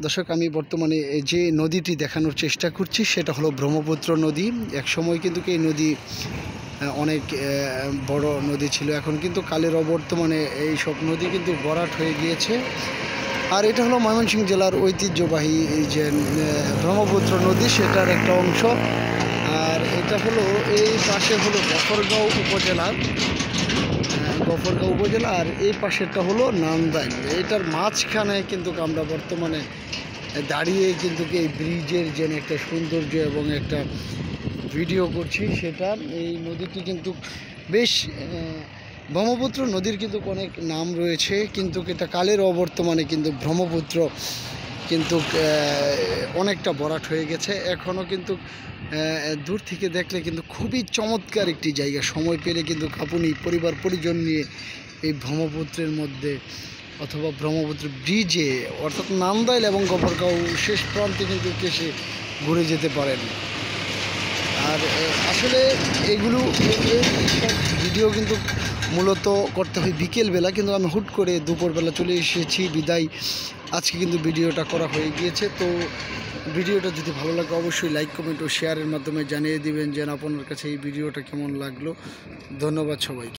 দর্শক, আমি বর্তমানে যে নদীটি দেখানোর চেষ্টা করছি সেটা হলো ব্রহ্মপুত্র নদী। এক সময় কিন্তু এই নদী অনেক বড় নদী ছিল, এখন কিন্তু কালের অবর্তমানে এই সব নদী কিন্তু ভরাট হয়ে গিয়েছে। আর এটা হলো ময়মনসিংহ জেলার ঐতিহ্যবাহী এই যে ব্রহ্মপুত্র নদী, সেটার একটা অংশ। আর এটা হলো এই পাশে হলো গফরগাঁও উপজেলা, আর এই পাশেরটা হলো নান্দাইল। এটার মাঝখানে কিন্তু আমরা বর্তমানে দাঁড়িয়ে কিন্তু এই ব্রিজের যে একটা সৌন্দর্য এবং একটা ভিডিও করছি, সেটা এই নদীটি কিন্তু বেশ ব্রহ্মপুত্র নদীর কিন্তু অনেক নাম রয়েছে, কিন্তু এটা কালের অবর্তমানে কিন্তু ব্রহ্মপুত্র কিন্তু অনেকটা ভরাট হয়ে গেছে। এখনও কিন্তু দূর থেকে দেখলে কিন্তু খুবই চমৎকার একটি জায়গা। সময় পেলে কিন্তু আপনি পরিবার পরিজন নিয়ে এই ব্রহ্মপুত্রের মধ্যে অথবা ব্রহ্মপুত্র ব্রিজে অর্থাৎ নান্দাইল এবং গফরগাঁও শেষ প্রান্তে কিন্তু এসে ঘুরে যেতে পারেন। আর আসলে এগুলো ভিডিও কিন্তু মূলত করতে হয় বিকেলবেলা, কিন্তু আমি হুট করে দুপুরবেলা চলে এসেছি বিদায় আজকে কিন্তু ভিডিওটা করা হয়ে গিয়েছে। তো ভিডিওটা যদি ভালো লাগে অবশ্যই লাইক, কমেন্ট ও শেয়ারের মাধ্যমে জানিয়ে দিবেন যে আপনার কাছে এই ভিডিওটা কেমন লাগলো। ধন্যবাদ সবাইকে।